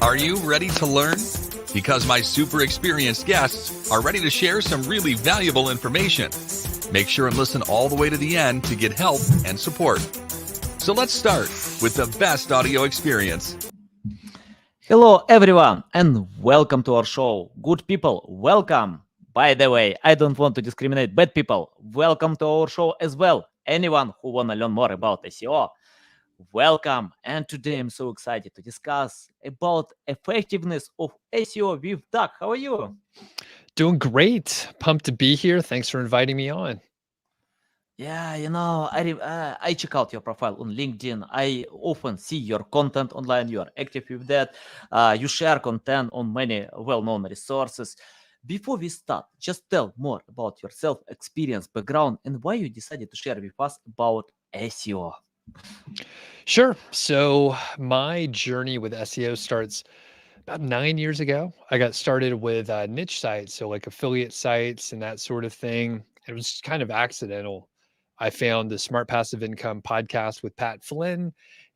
Are you ready to learn? Because my super experienced guests are ready to share some really valuable information. Make sure and listen all the way to the end to get help and support. So let's start with the best audio experience. Hello everyone and welcome to our show. Good people, welcome. By the way, I don't want to discriminate bad people. Welcome to our show as well. Anyone who want to learn more about SEO, welcome. And today I'm so excited to discuss about effectiveness of SEO with Doug. How are you? Doing great. Pumped to be here. Thanks for inviting me on. Yeah, I check out your profile on LinkedIn. I often see your content online. You are active with that. You share content on many well-known resources. Before we start, just tell more about yourself, experience, background, and why you decided to share with us about SEO. Sure. So my journey with SEO starts about 9 years ago. I got started with niche sites, so like affiliate sites and that sort of thing. It was kind of accidental. I found the Smart Passive Income podcast with Pat Flynn,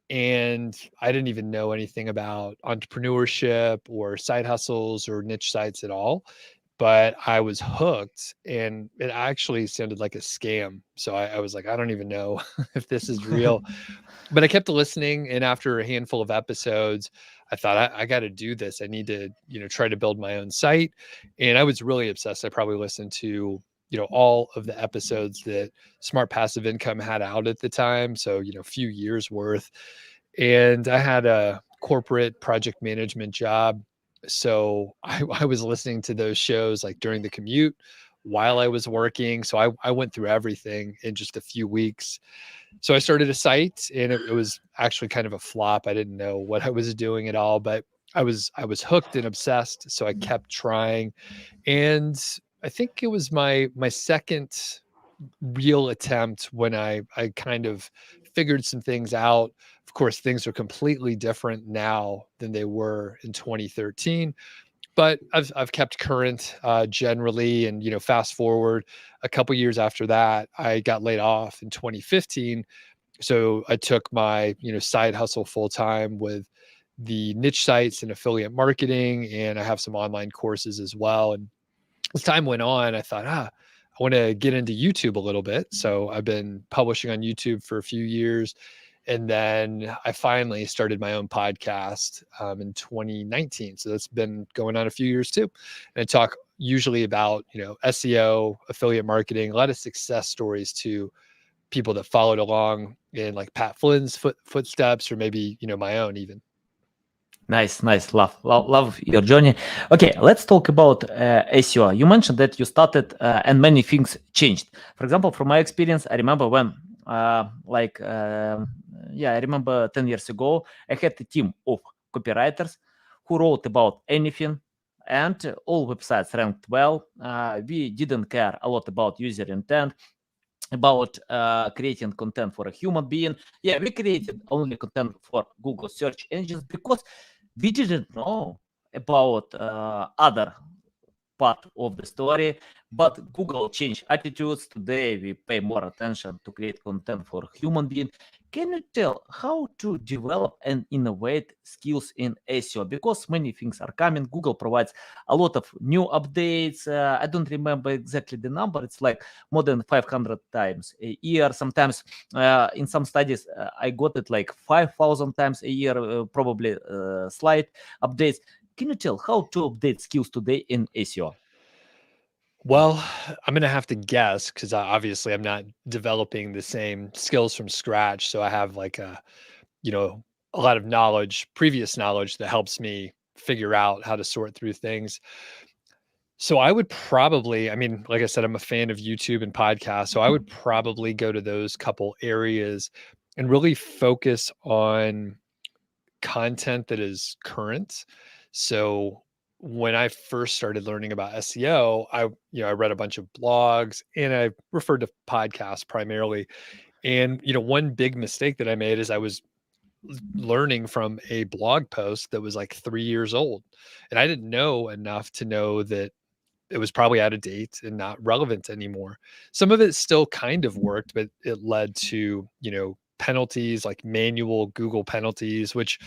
and I didn't even know anything about entrepreneurship or side hustles or niche sites at all. But I was hooked, and it actually sounded like a scam. So I was like, I don't even know if this is real. But I kept listening, and after a handful of episodes, I thought I got to do this. I need to, try to build my own site. And I was really obsessed. I probably listened to, all of the episodes that Smart Passive Income had out at the time. So, a few years worth. And I had a corporate project management job. So I was listening to those shows like during the commute while I was working. So I went through everything in just a few weeks. So I started a site, and it was actually kind of a flop. I didn't know what I was doing at all, but I was hooked and obsessed. So I kept trying. And I think it was my second real attempt when I kind of figured some things out. Of course, things are completely different now than they were in 2013, but I've kept current generally. And fast forward a couple years after that, I got laid off in 2015. So I took my side hustle full time with the niche sites and affiliate marketing, and I have some online courses as well. And as time went on, I thought, I want to get into YouTube a little bit. So I've been publishing on YouTube for a few years. And then I finally started my own podcast in 2019. So that's been going on a few years too. And I talk usually about, SEO, affiliate marketing, a lot of success stories to people that followed along in like Pat Flynn's footsteps, or maybe, my own even. Nice. Love your journey. Okay, let's talk about SEO. You mentioned that you started and many things changed. For example, from my experience, I remember when, I remember 10 years ago, I had a team of copywriters who wrote about anything, and all websites ranked well. We didn't care a lot about user intent, about creating content for a human being. Yeah, we created only content for Google search engines because we didn't know about other part of the story. But Google changed attitudes. Today we pay more attention to create content for human being. Can you tell how to develop and innovate skills in SEO? Because many things are coming. Google provides a lot of new updates. I don't remember exactly the number. It's like more than 500 times a year. Sometimes in some studies, I got it like 5,000 times a year, probably slight updates. Can you tell how to update skills today in SEO? Well, I'm going to have to guess because obviously I'm not developing the same skills from scratch. So I have like a lot of knowledge, previous knowledge that helps me figure out how to sort through things. So I would probably, like I said, I'm a fan of YouTube and podcasts. So I would probably go to those couple areas and really focus on content that is current. So when I first started learning about SEO, I read a bunch of blogs, and I referred to podcasts primarily. And, one big mistake that I made is I was learning from a blog post that was like 3 years old. And I didn't know enough to know that it was probably out of date and not relevant anymore. Some of it still kind of worked, but it led to, penalties, like manual Google penalties, which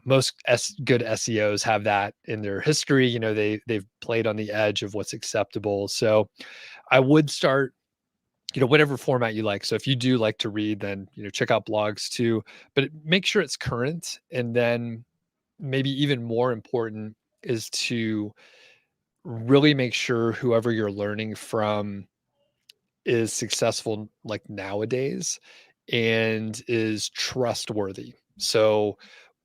most good SEOs have that in their history. They've played on the edge of what's acceptable. So I would start, whatever format you like. So if you do like to read, then, check out blogs too, but make sure it's current. And then maybe even more important is to really make sure whoever you're learning from is successful like nowadays and is trustworthy. So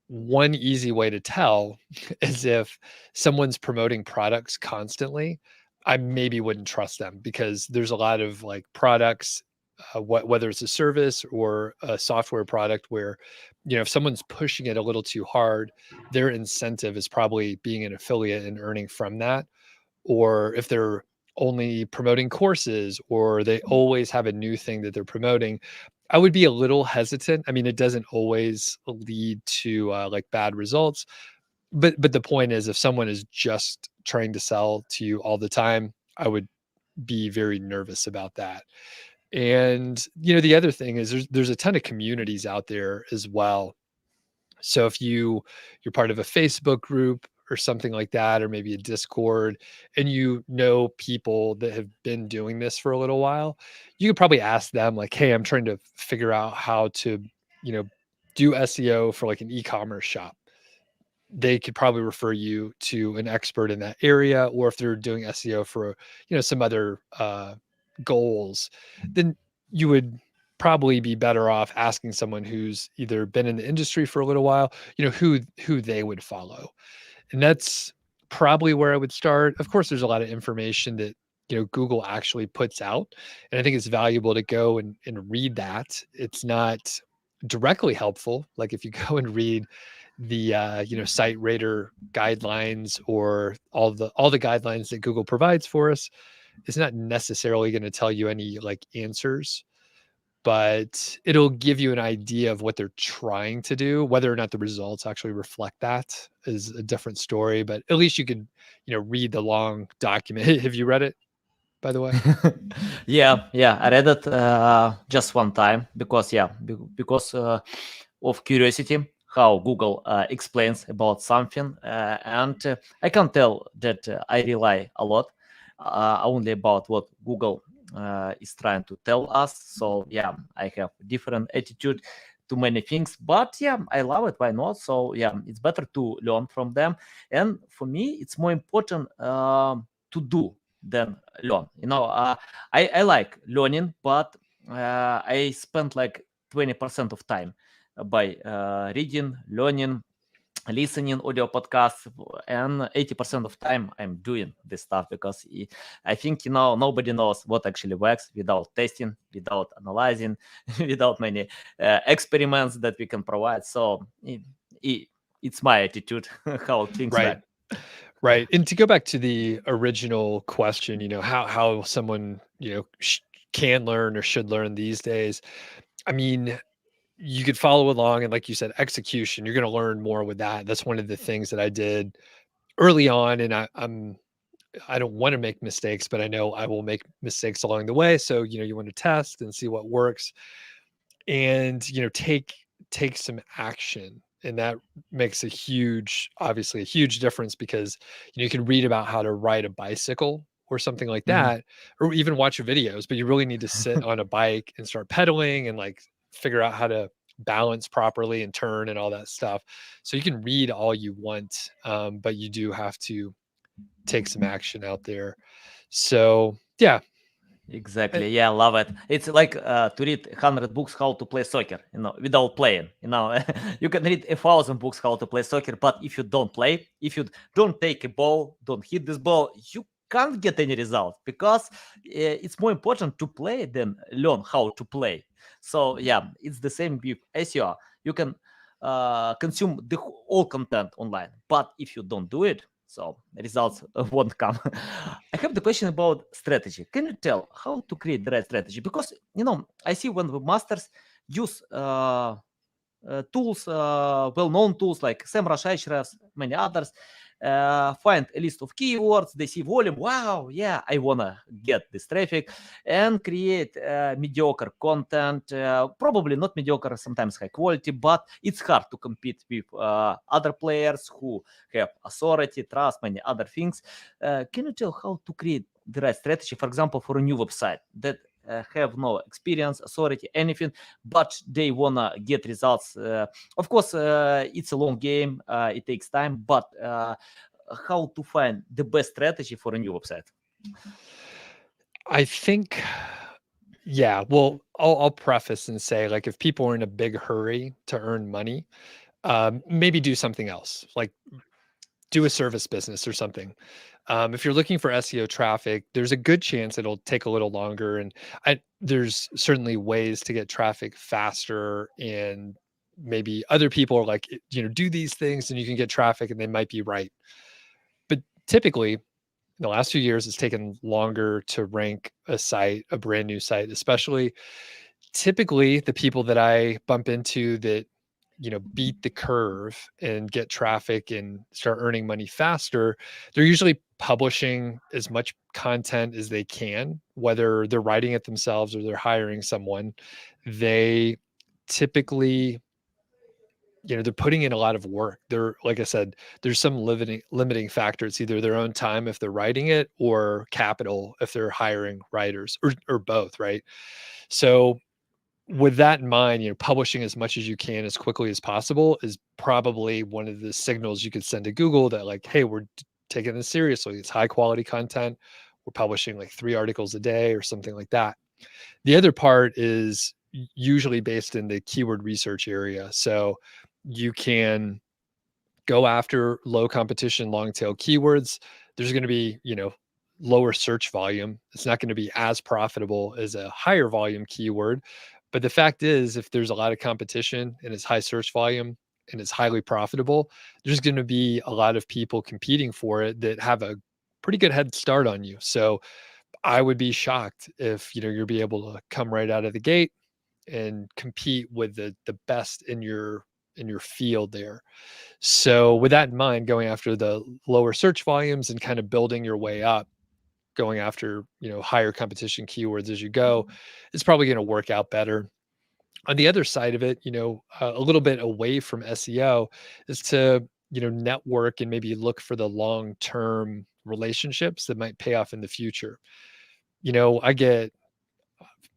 one easy way to tell is if someone's promoting products constantly, I maybe wouldn't trust them because there's a lot of like products, whether it's a service or a software product where, if someone's pushing it a little too hard, their incentive is probably being an affiliate and earning from that. Or if they're only promoting courses or they always have a new thing that they're promoting, I would be a little hesitant. I mean, it doesn't always lead to like bad results, but the point is, if someone is just trying to sell to you all the time, I would be very nervous about that. And the other thing is there's a ton of communities out there as well. So if you're part of a Facebook group or something like that, or maybe a Discord, and people that have been doing this for a little while, you could probably ask them like, "Hey, I'm trying to figure out how to, you know, do SEO for like an e-commerce shop." They could probably refer you to an expert in that area, or if they're doing SEO for, some other goals, then you would probably be better off asking someone who's either been in the industry for a little while, who they would follow. And that's probably where I would start. Of course, there's a lot of information that, Google actually puts out. And I think it's valuable to go and read that. It's not directly helpful. Like if you go and read the site rater guidelines or all the guidelines that Google provides for us, it's not necessarily going to tell you any like answers, but it'll give you an idea of what they're trying to do. Whether or not the results actually reflect that is a different story, but at least you could, read the long document. Have you read it, by the way? Yeah, I read it just one time because because of curiosity how Google explains about something, and I can tell that I rely a lot only about what Google is trying to tell us. So yeah, I have different attitude to many things, but yeah, I love it. Why not? So yeah, it's better to learn from them, and for me, it's more important to do than learn. I like learning, but I spend like 20% of time by reading, learning, listening audio podcasts, and 80% of time I'm doing this stuff because I think nobody knows what actually works without testing, without analyzing, without many experiments that we can provide. So it's my attitude how things Right. work. Right. And to go back to the original question, how someone, can learn or should learn these days. I mean, you could follow along and like you said, execution, you're going to learn more with that. That's one of the things that I did early on. And I don't want to make mistakes, but I know I will make mistakes along the way. So, you want to test and see what works and, take some action. And that makes obviously a huge difference because, you can read about how to ride a bicycle or something like Mhm. that, or even watch videos, but you really need to sit on a bike and start pedaling and like figure out how to balance properly and turn and all that stuff. So you can read all you want, but you do have to take some action out there. So yeah. Uh, Exactly. Yeah, I love it. It's like to read 100 books how to play soccer, without playing. You can read 1,000 books how to play soccer, but if you don't play, if you don't take a ball, don't hit this ball, you can't get any result because it's more important to play than learn how to play. So yeah, it's the same with SEO. You can consume the all content online, but if you don't do it, so results won't come. I have the question about strategy. Can you tell how to create the right strategy? Because I see when the masters use tools, well-known tools like SEMrush, Ahrefs, many others, find a list of keywords, they see volume, wow, yeah, I wanna get this traffic, and create mediocre content, probably not mediocre, sometimes high quality, but it's hard to compete with other players who have authority, trust, many other things. Can you tell how to create the right strategy, for example, for a new website that have no experience, authority, anything, but they wanna get results? Of course, it's a long game, it takes time, but how to find the best strategy for a new website? I think, yeah, well, I'll preface and say, like, if people are in a big hurry to earn money, maybe do something else, like do a service business or something. If you're looking for SEO traffic, there's a good chance it'll take a little longer, and there's certainly ways to get traffic faster. And maybe other people are like, do these things, and you can get traffic, and they might be right. But typically, in the last few years, it's taken longer to rank a brand new site, especially typically the people that I bump into that beat the curve and get traffic and start earning money faster, they're usually publishing as much content as they can, whether they're writing it themselves or they're hiring someone. They typically, they're putting in a lot of work. They're, like I said, there's some limiting factor. It's either their own time if they're writing it, or capital if they're hiring writers, or both, right? So with that in mind, publishing as much as you can as quickly as possible is probably one of the signals you could send to Google that, like, hey, we're taking this seriously. It's high quality content. We're publishing like 3 articles a day or something like that. The other part is usually based in the keyword research area. So you can go after low competition, long tail keywords. There's going to be, lower search volume. It's not going to be as profitable as a higher volume keyword. But the fact is, if there's a lot of competition and it's high search volume and it's highly profitable, there's going to be a lot of people competing for it that have a pretty good head start on you. So I would be shocked if, you'll be able to come right out of the gate and compete with the best in your field there. So with that in mind, going after the lower search volumes and kind of building your way up, going after, higher competition keywords as you go, is probably going to work out better. On the other side of it, a little bit away from SEO is to, network and maybe look for the long-term relationships that might pay off in the future. I get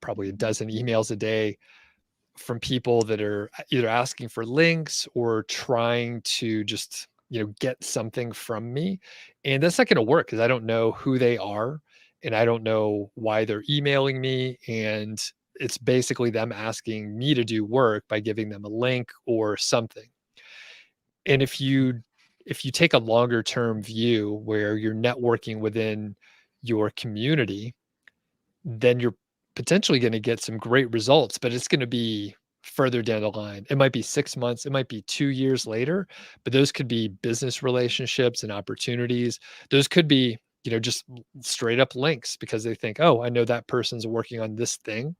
probably a dozen emails a day from people that are either asking for links or trying to just, get something from me. And that's not going to work because I don't know who they are and I don't know why they're emailing me. And it's basically them asking me to do work by giving them a link or something. And if you take a longer term view where you're networking within your community, then you're potentially going to get some great results, but it's going to be further down the line. It might be 6 months, it might be 2 years later, but those could be business relationships and opportunities. Those could be, just straight up links because they think, oh, I know that person's working on this thing,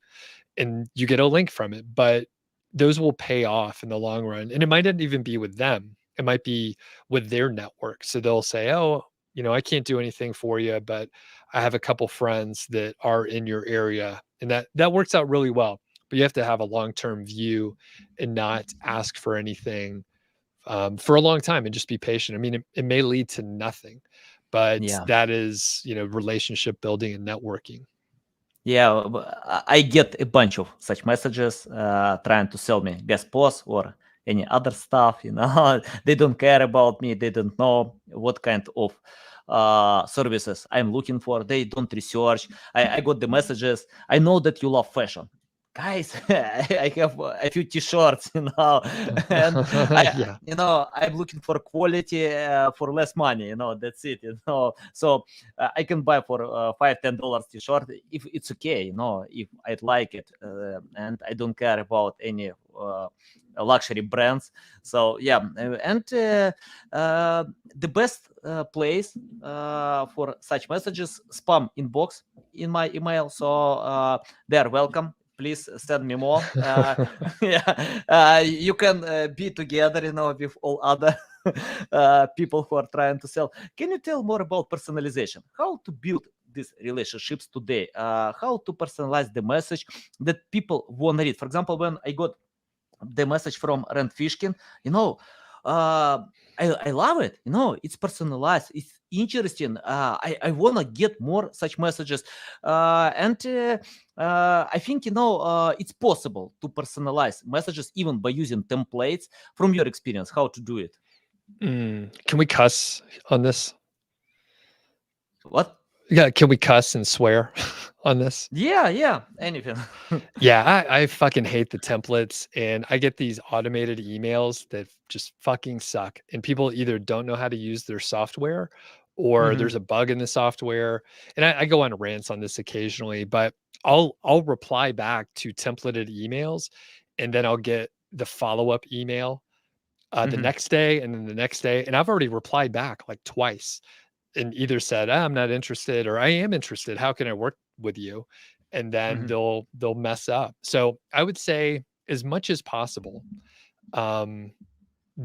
and you get a link from it. But those will pay off in the long run. And it might not even be with them. It might be with their network. So they'll say, oh, I can't do anything for you, but I have a couple friends that are in your area, and that works out really well. But you have to have a long-term view and not ask for anything for a long time and just be patient. I mean, it may lead to nothing, but Yeah. that is, relationship building and networking. Yeah, I get a bunch of such messages trying to sell me guest posts or any other stuff. They don't care about me. They don't know what kind of services I'm looking for. They don't research. I got the messages. I know that you love fashion. Guys, I have a few t-shirts, and Yeah. I'm looking for quality for less money, that's it, So I can buy for $5-10 t-shirt if it's okay, if I'd like it, and I don't care about any luxury brands. So yeah, and the best place for such messages, spam inbox in my email. So they are welcome. Please send me more. Yeah, you can be together, with all other people who are trying to sell. Can you tell more about personalization? How to build these relationships today? How to personalize the message that people want to read? For example, when I got the message from Rand Fishkin, uh, I love it. It's personalized. It's interesting. I want to get more such messages. And I think, it's possible to personalize messages even by using templates. From your experience, how to do it? Can we cuss on this? What? Yeah, can we cuss and swear on this? Yeah, anything. Yeah, I fucking hate the templates, and I get these automated emails that just fucking suck. And people either don't know how to use their software or Mhm, there's a bug in the software. And I go on rants on this occasionally, but I'll reply back to templated emails, and then I'll get the follow-up email the mhm, next day and then the next day. And I've already replied back like twice and either said, "Ah, I'm not interested," or "I am interested. How can I work with you?" And then mhm, they'll mess up. So I would say as much as possible, um,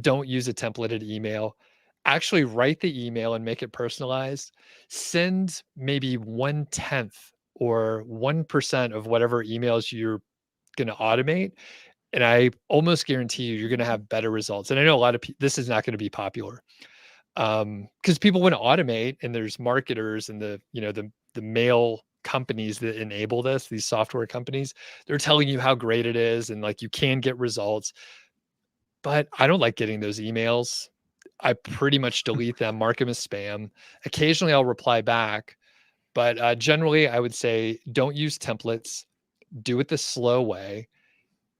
don't use a templated email. Actually write the email and make it personalized. Send maybe 1/10 or 1% of whatever emails you're going to automate. And I almost guarantee you're going to have better results. And I know a lot of this is not going to be popular because people want to automate, and there's marketers and the mail companies that enable this, these software companies, they're telling you how great it is and like you can get results. But I don't like getting those emails. I pretty much delete them, mark them as spam. Occasionally I'll reply back, but generally I would say don't use templates. Do it the slow way.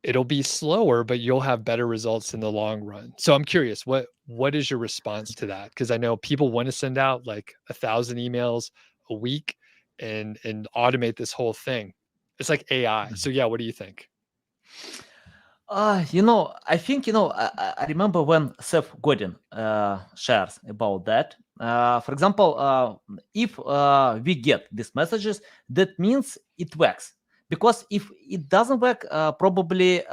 It'll be slower, but you'll have better results in the long run. So I'm curious, what is your response to that? Because I know people want to send out like 1,000 emails a week and automate this whole thing. It's like AI. mhm. So yeah, what do you think? I think, I remember when Seth Godin shares about that. For example, if we get these messages, that means it works. Because if it doesn't work, probably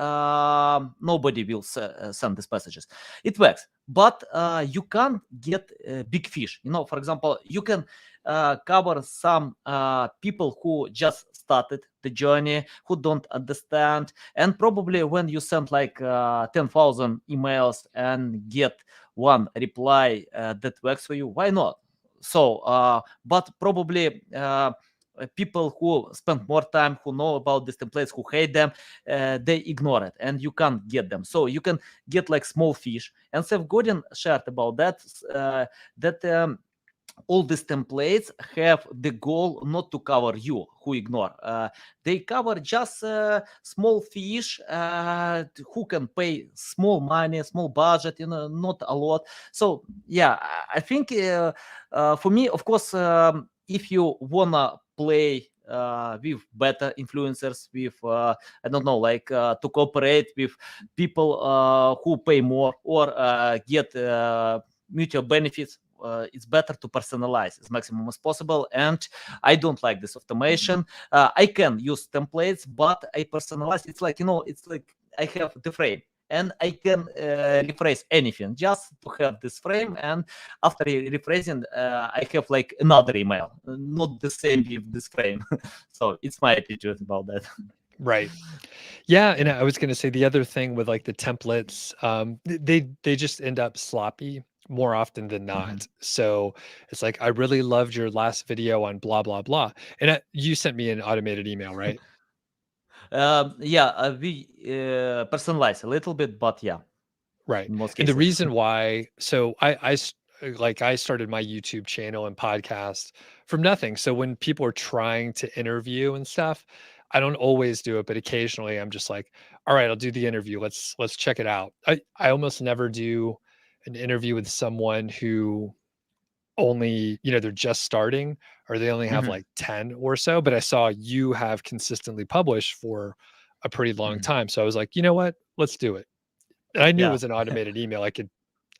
nobody will send these messages. It works, but you can't get big fish. For example, you can cover some people who just started the journey, who don't understand, and probably when you send like 10,000 emails and get one reply that works for you, why not? So, but probably people who spend more time, who know about these templates, who hate them, they ignore it, and you can't get them. So you can get like small fish. And Seth Godin shared about that, that all these templates have the goal not to cover you who ignore. They cover just small fish who can pay small money, small budget, not a lot. So yeah, I think for me, of course, if you wanna play with better influencers, with I don't know, like to cooperate with people who pay more or get mutual benefits, it's better to personalize as maximum as possible. And I don't like this automation. I can use templates, but I personalize. It's like I have the frame and I can rephrase anything just to have this frame. And after rephrasing, I have like another email, not the same with this frame. So it's my attitude about that. Right. Yeah, and I was gonna say the other thing with like the templates, they just end up sloppy more often than Mhm. not. So it's like, I really loved your last video on blah blah blah, and you sent me an automated email, right? Yeah, we personalize a little bit, but yeah, Right. in most And the cases. reason why, so like I started my YouTube channel and podcast from nothing. So when people are trying to interview and stuff, I don't always do it, but occasionally I'm just like, all right, I'll do the interview. Let's check it out. I almost never do an interview with someone who only, they're just starting or they only have Mhm, like 10 or so, but I saw you have consistently published for a pretty long mhm. time. So I was like, you know what? Let's do it. And I knew it Yeah. was an automated email. I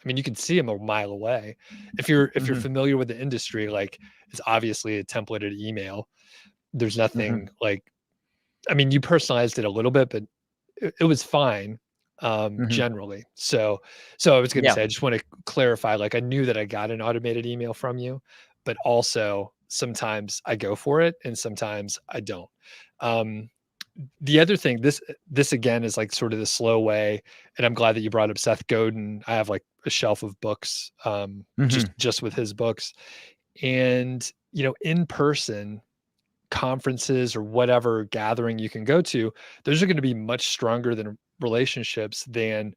mean, you can see them a mile away. If you're Mhm, familiar with the industry, like it's obviously a templated email. There's mhm, nothing like, I mean, you personalized it a little bit, but it was fine. Mhm. generally. So I was going to Yeah. say, I just want to clarify, like I knew that I got an automated email from you, but also sometimes I go for it and sometimes I don't. Um, the other thing, this again is like sort of the slow way, and I'm glad that you brought up Seth Godin. I have like a shelf of books, Mhm. just with his books, and in person conferences or whatever gathering you can go to, those are going to be much stronger than relationships than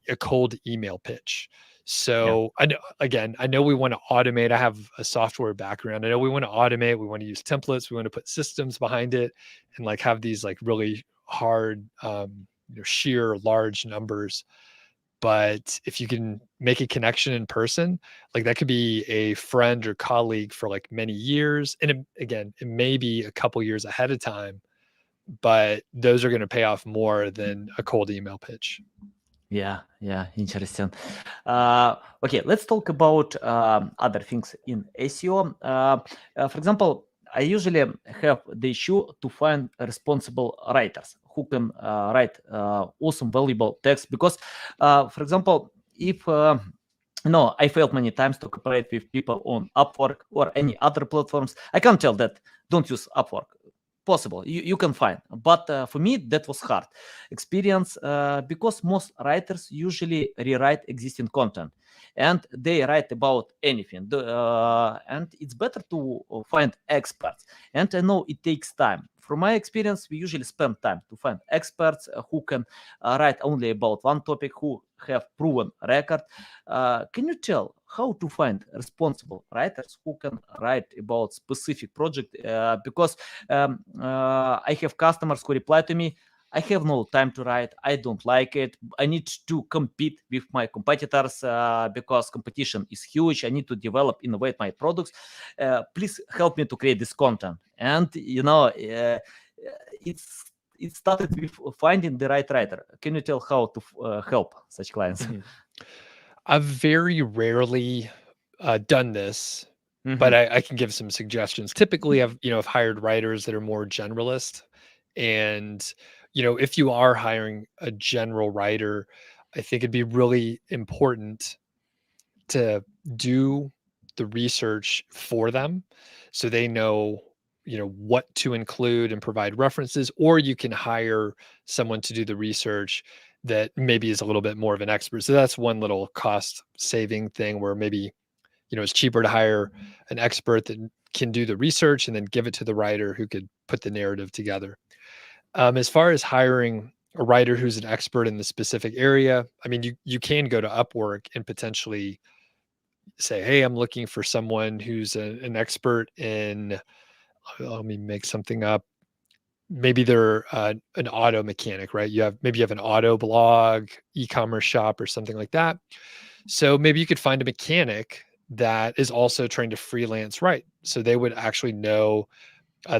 a cold email pitch. Yeah. So I know, again, I know we want to automate. I have a software background. I know we want to automate. We want to use templates. We want to put systems behind it, and like have these like really hard, sheer large numbers. But if you can make a connection in person, like that could be a friend or colleague for like many years. And again, it may be a couple years ahead of time, but those are going to pay off more than a cold email pitch. Yeah, interesting. Okay, let's talk about other things in SEO. For example, I usually have the issue to find responsible writers who can write awesome, valuable text. Because, for example, if no, I failed many times to cooperate with people on Upwork or any other platforms. I can't tell that don't use Upwork. Possible, you can find, but for me that was hard experience because most writers usually rewrite existing content and they write about anything. And it's better to find experts, and I know it takes time. From my experience, we usually spend time to find experts who can write only about one topic, who have proven record. Can you tell how to find responsible writers who can write about specific project? Because I have customers who reply to me, I have no time to write. I don't like it. I need to compete with my competitors because competition is huge. I need to develop, innovate my products. Please help me to create this content. And it started with finding the right writer. Can you tell how to help such clients? Mhm. I've very rarely done this, but Mhm. I can give some suggestions. Typically, I've hired writers that are more generalist, and if you are hiring a general writer, I think it'd be really important to do the research for them so they know what to include and provide references, or you can hire someone to do the research that maybe is a little bit more of an expert. So that's one little cost saving thing where maybe it's cheaper to hire an expert that can do the research and then give it to the writer who could put the narrative together. As far as hiring a writer who's an expert in the specific area, I mean, you can go to Upwork and potentially say, "Hey, I'm looking for someone who's an expert in," let me make something up. Maybe they're an auto mechanic, right? Maybe you have an auto blog, e-commerce shop, or something like that. So maybe you could find a mechanic that is also trying to freelance write. So they would actually know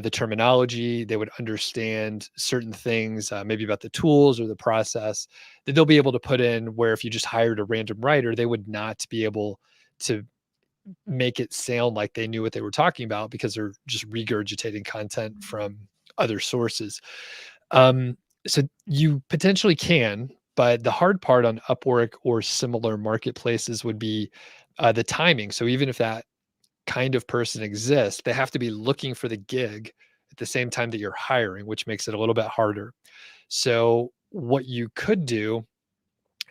the terminology. They would understand certain things, maybe about the tools or the process that they'll be able to put in. Where if you just hired a random writer, they would not be able to make it sound like they knew what they were talking about because they're just regurgitating content from other sources. Um, so you potentially can, but the hard part on Upwork or similar marketplaces would be the timing. So even if that kind of person exists, they have to be looking for the gig at the same time that you're hiring, which makes it a little bit harder. So what you could do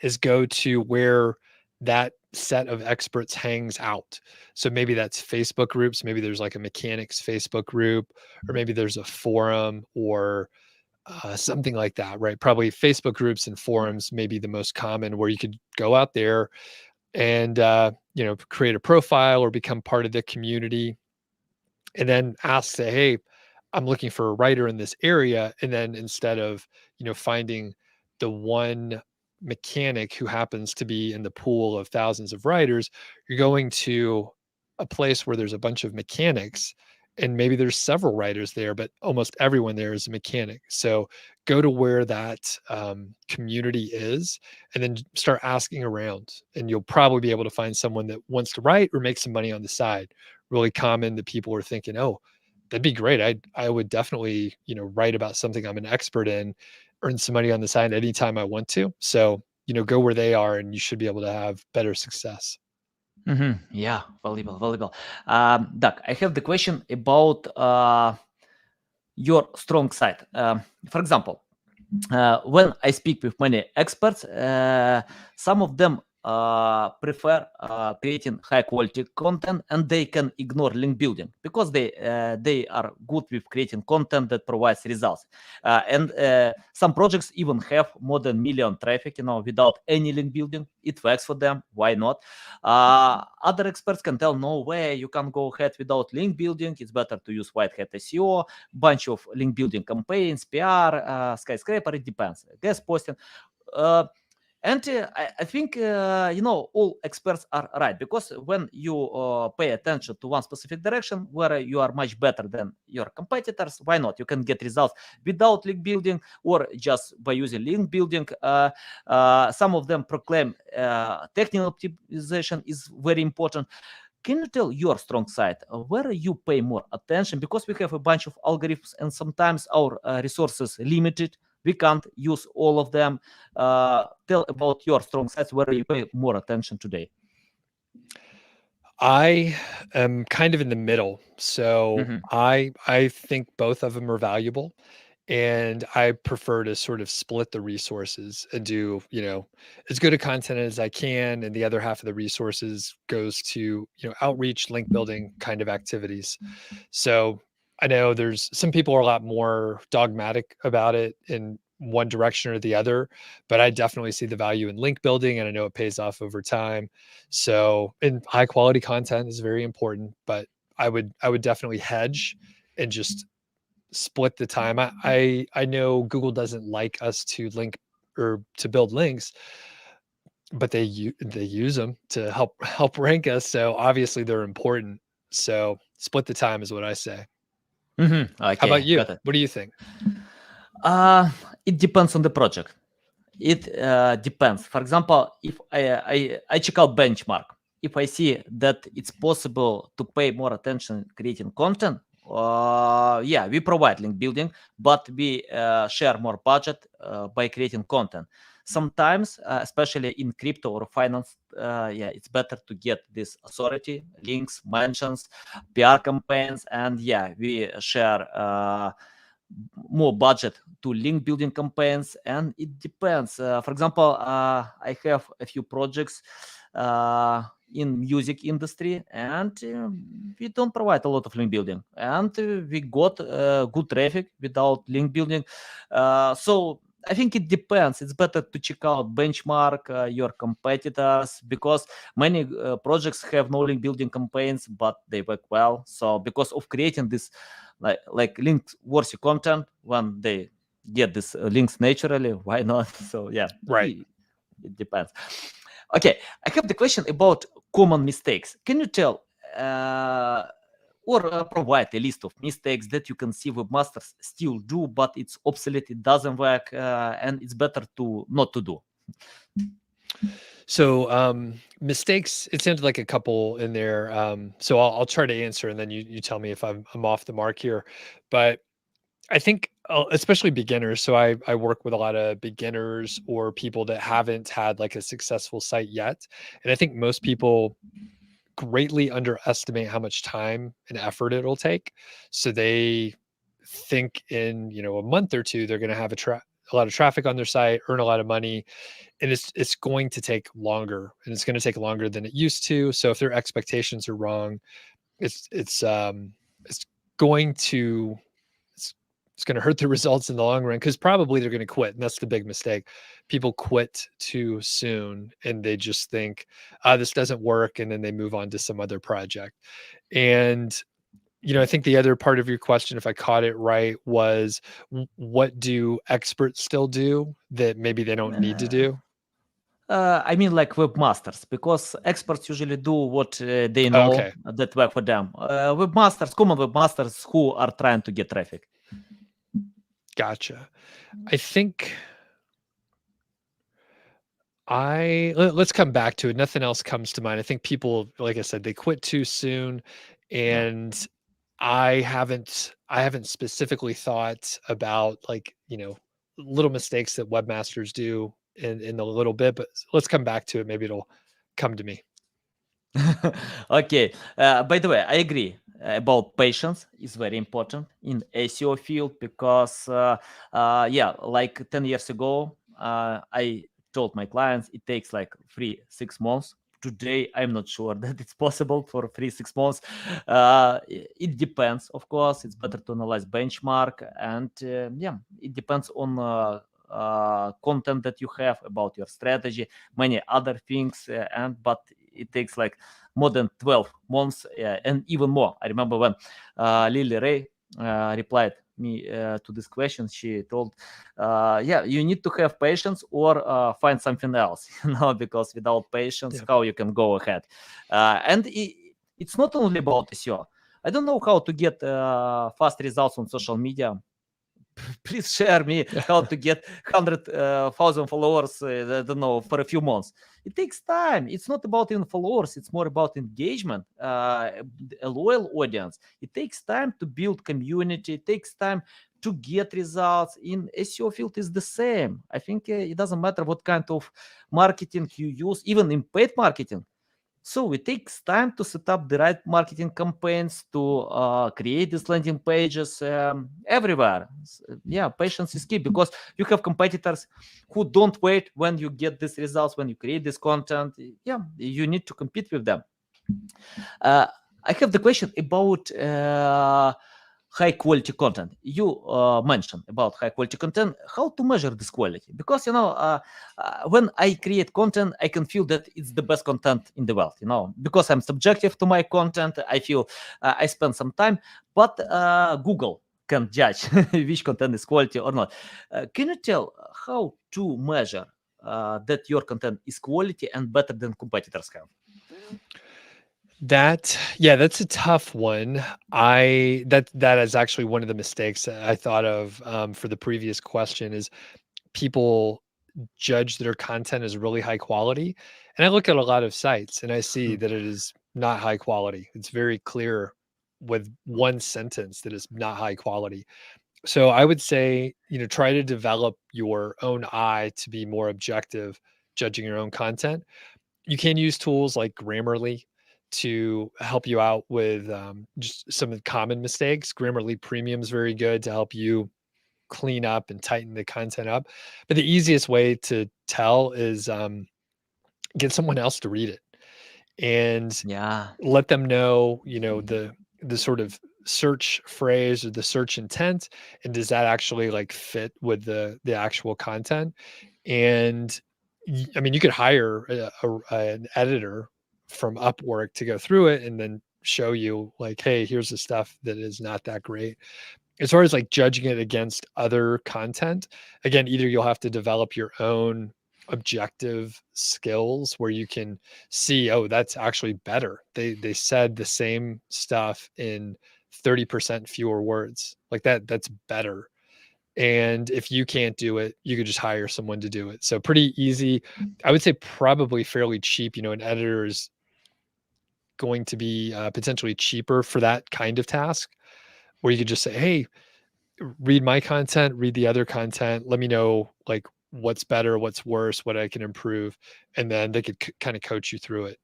is go to where that set of experts hangs out. So maybe that's Facebook groups, maybe there's like a mechanics Facebook group, or maybe there's a forum or something like that, right? Probably Facebook groups and forums may be the most common where you could go out there and create a profile or become part of the community and then ask, say, hey, I'm looking for a writer in this area. And then instead of, finding the one mechanic who happens to be in the pool of thousands of writers, you're going to a place where there's a bunch of mechanics and maybe there's several writers there, but almost everyone there is a mechanic. So go to where that community is and then start asking around. And you'll probably be able to find someone that wants to write or make some money on the side. Really common that people are thinking, oh, that'd be great. I would definitely, write about something I'm an expert in. earn some money on the side anytime I want to. So, go where they are and you should be able to have better success. Yeah, valuable, valuable. Doug, I have the question about your strong side. For example, when I speak with many experts, some of them prefer creating high quality content, and they can ignore link building because they are good with creating content that provides results. And some projects even have more than million traffic, without any link building. It works for them. Why not? Other experts can tell, no way, you can't go ahead without link building. It's better to use white hat SEO, bunch of link building campaigns, PR, skyscraper. It depends. Guest posting. I think all experts are right, because when you pay attention to one specific direction where you are much better than your competitors, why not? You can get results without link building or just by using link building. Some of them proclaim technical optimization is very important. Can you tell your strong side, where you pay more attention? Because we have a bunch of algorithms and sometimes our resources limited. We can't use all of them. Tell about your strong sides, where you pay more attention today. I am kind of in the middle. So Mhm. I think both of them are valuable. And I prefer to sort of split the resources and do, as good a content as I can. And the other half of the resources goes to, outreach, link building kind of activities. So I know there's some people are a lot more dogmatic about it in one direction or the other, but I definitely see the value in link building and I know it pays off over time. So, and high quality content is very important, but I would definitely hedge and just split the time. I know Google doesn't like us to link or to build links, but they use them to help rank us. So obviously they're important. So split the time is what I say. How about Okay, you? got it. What do you think? It depends on the project. It depends. For example, if I check out benchmark, if I see that it's possible to pay more attention creating content, yeah, we provide link building, but we share more budget by creating content. Sometimes, especially in crypto or finance, yeah, it's better to get this authority, links, mentions, PR campaigns, and yeah, we share more budget to link building campaigns, and it depends. For example, I have a few projects in music industry, and we don't provide a lot of link building, and we got good traffic without link building. So I think it depends. It's better to check out benchmark your competitors, because many projects have no link building campaigns, but they work well. So because of creating this like link worthy content, when they get this links naturally, why not? So yeah, Right. it depends. Okay, I have the question about common mistakes. Can you tell or provide a list of mistakes that you can see webmasters still do, but it's obsolete, it doesn't work, and it's better to not to do? So mistakes, it sounded like a couple in there. So I'll try to answer and then you tell me if I'm off the mark here. But I think especially beginners. So I work with a lot of beginners or people that haven't had like a successful site yet. And I think most people greatly underestimate how much time and effort it'll take. So they think in, a month or two, they're going to have a lot of traffic on their site, earn a lot of money, and it's going to take longer, and it's going to take longer than it used to. So if their expectations are wrong, it's going to it's, it's going to hurt the results in the long run because probably they're going to quit. And that's the big mistake. People quit too soon and they just think, this doesn't work. And then they move on to some other project. And, I think the other part of your question, if I caught it right, was what do experts still do that maybe they don't need to do? I mean, like webmasters, because experts usually do what they know Okay. that work for them. Webmasters, common webmasters who are trying to get traffic. Gotcha. I think let's come back to it. Nothing else comes to mind. I think people, like I said, they quit too soon, Yeah. and I haven't specifically thought about like little mistakes that webmasters do in a little bit, but let's come back to it. Maybe it'll come to me. Okay. By the way, I agree about patience is very important in SEO field because yeah, like 10 years ago, I told my clients it takes like 3-6 months. Today, I'm not sure that it's possible for 3-6 months. It depends, of course. It's better to analyze benchmark, and yeah, it depends on content that you have about your strategy, many other things, and but it takes like more than 12 months and even more. I remember when Lily Ray replied me to this question. She told, yeah, you need to have patience or find something else, because without patience, Yeah. how you can go ahead? And it's not only about SEO. I don't know how to get fast results on social media. Please share me how to get 100,000 followers, I don't know, for a few months. It takes time. It's not about in followers. It's more about engagement, a loyal audience. It takes time to build community. It takes time to get results. In SEO field is the same. I think it doesn't matter what kind of marketing you use, even in paid marketing. So it takes time to set up the right marketing campaigns, to create these landing pages everywhere. Yeah, patience is key because you have competitors who don't wait when you get these results, when you create this content. Yeah, you need to compete with them. I have the question about high quality content. You mentioned about high quality content. How to measure this quality? Because when I create content, I can feel that it's the best content in the world. Because I'm subjective to my content. I feel I spend some time, but Google can judge which content is quality or not. Can you tell how to measure that your content is quality and better than competitors have? That's a tough one. That is actually one of the mistakes that I thought of for the previous question is people judge their content as really high quality. And I look at a lot of sites and I see that it is not high quality. It's very clear with one sentence that it's not high quality. So I would say, try to develop your own eye to be more objective judging your own content. You can use tools like Grammarly to help you out with just some of the common mistakes. Grammarly Premium is very good to help you clean up and tighten the content up. But the easiest way to tell is get someone else to read it and Yeah. let them know, the sort of search phrase or the search intent, and does that actually like fit with the actual content. And I mean, you could hire an editor from Upwork to go through it and then show you like, hey, here's the stuff that is not that great. As far as like judging it against other content, again, either you'll have to develop your own objective skills where you can see, oh, that's actually better. They said the same stuff in 30% fewer words. Like that's better. And if you can't do it, you could just hire someone to do it. So pretty easy. I would say probably fairly cheap. An editor is going to be potentially cheaper for that kind of task where you could just say, hey, read my content, read the other content. Let me know like what's better, what's worse, what I can improve. And then they could kind of coach you through it.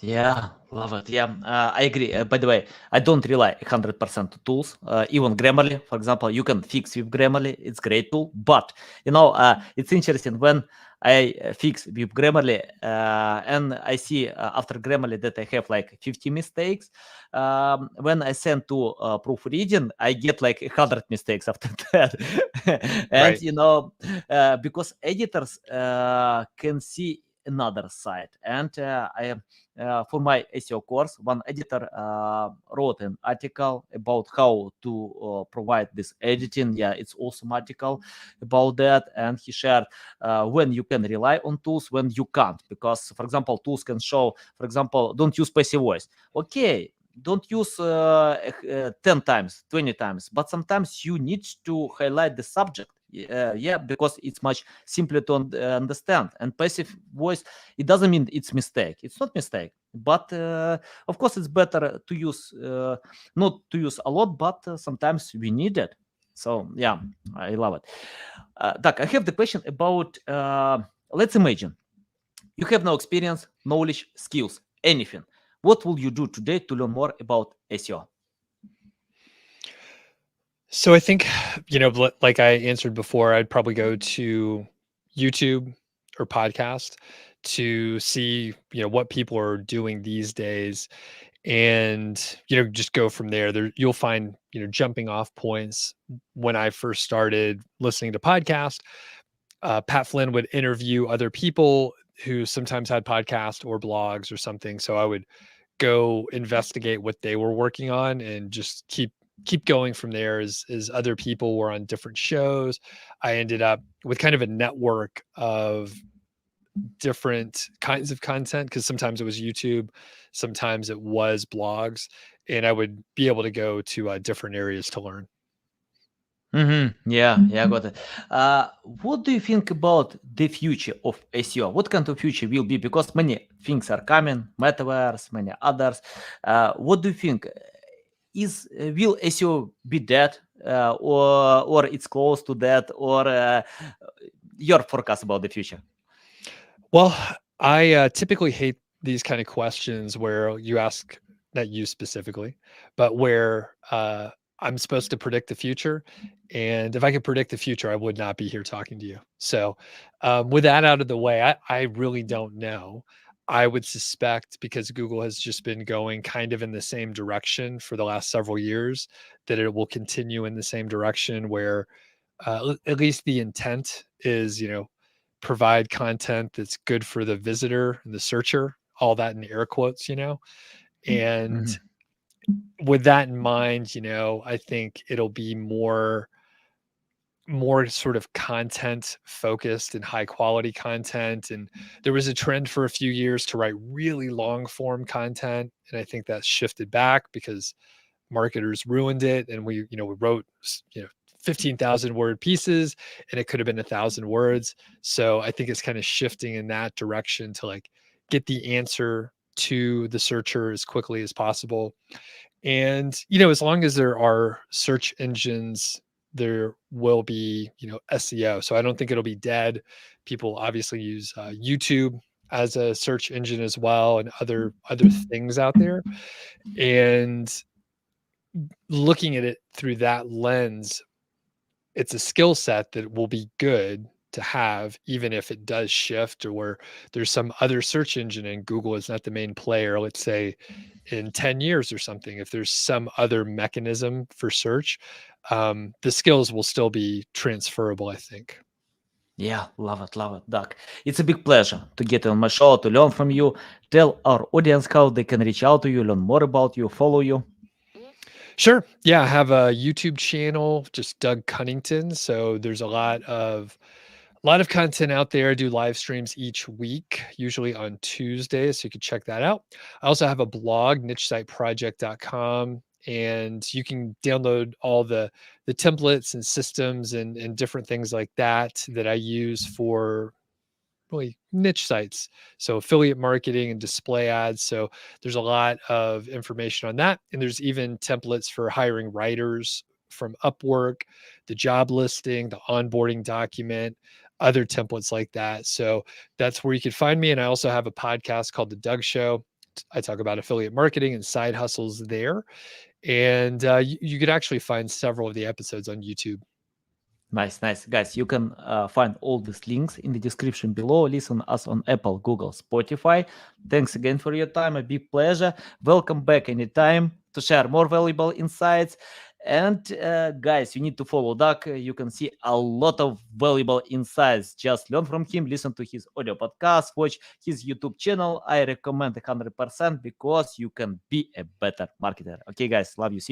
Yeah, love it. Yeah, I agree. By the way, I don't rely 100% to tools. Even Grammarly, for example, you can fix with Grammarly. It's great tool. But it's interesting when I fix with Grammarly and I see after Grammarly that I have like 50 mistakes. When I send to proofreading, I get like 100 mistakes after that. And Right. because editors can see another side, and for my SEO course, one editor wrote an article about how to provide this editing. Yeah, it's awesome article about that, and he shared when you can rely on tools, when you can't, because for example, tools can show, for example, don't use passive voice. Okay, don't use 10 times, 20 times, but sometimes you need to highlight the subject. Yeah, because it's much simpler to understand. And passive voice, it doesn't mean it's mistake. It's not mistake, but of course it's better to use not to use a lot, but sometimes we need it. So yeah, I love it. Doug, I have the question about. Let's imagine you have no experience, knowledge, skills, anything. What will you do today to learn more about SEO? So I think, like I answered before, I'd probably go to YouTube or podcast to see, what people are doing these days and, just go from there. There you'll find, jumping off points. When I first started listening to podcasts, Pat Flynn would interview other people who sometimes had podcasts or blogs or something. So I would go investigate what they were working on and just keep going from there as other people were on different shows. I ended up with kind of a network of different kinds of content because sometimes it was YouTube, sometimes it was blogs, and I would be able to go to different areas to learn. Yeah, got it. What do you think about the future of SEO? What kind of future will be? Because many things are coming, metaverse, many others. What do you think? Will SEO be dead, or it's close to that, or your forecast about the future? Well, I typically hate these kind of questions where you ask, not you specifically, but where I'm supposed to predict the future. And if I could predict the future, I would not be here talking to you. So, with that out of the way, I really don't know. I would suspect because Google has just been going kind of in the same direction for the last several years, that it will continue in the same direction where at least the intent is, provide content that's good for the visitor and the searcher, all that in air quotes, and Mhm. with that in mind, I think it'll be more sort of content focused and high quality content. And there was a trend for a few years to write really long form content, and I think that's shifted back because marketers ruined it, and we wrote 15,000 word pieces, and it could have been 1,000 words. So I think it's kind of shifting in that direction to like get the answer to the searcher as quickly as possible. And as long as there are search engines, there will be SEO. So I don't think it'll be dead. People obviously use YouTube as a search engine as well, and other things out there. And looking at it through that lens, it's a skill set that will be good to have, even if it does shift or where there's some other search engine and Google is not the main player. Let's say in 10 years or something, if there's some other mechanism for search, the skills will still be transferable, I think. Yeah, love it, Doug. It's a big pleasure to get on my show to learn from you. Tell our audience how they can reach out to you, learn more about you, follow you. Sure. Yeah, I have a YouTube channel, just Doug Cunnington. So there's a lot of content out there. I do live streams each week, usually on Tuesdays. So you can check that out. I also have a blog, nichesiteproject.com, and you can download all the templates and systems and different things like that I use for really niche sites. So affiliate marketing and display ads. So there's a lot of information on that. And there's even templates for hiring writers from Upwork, the job listing, the onboarding document, other templates like that. So that's where you can find me. And I also have a podcast called The Doug Show. I talk about affiliate marketing and side hustles there. And you could actually find several of the episodes on YouTube. Nice. Guys, you can find all these links in the description below. Listen us on Apple, Google, Spotify. Thanks again for your time. A big pleasure. Welcome back anytime to share more valuable insights. And guys, you need to follow Doug. You can see a lot of valuable insights. Just learn from him, listen to his audio podcast, watch his YouTube channel. I recommend 100% because you can be a better marketer. Okay, guys, love you. See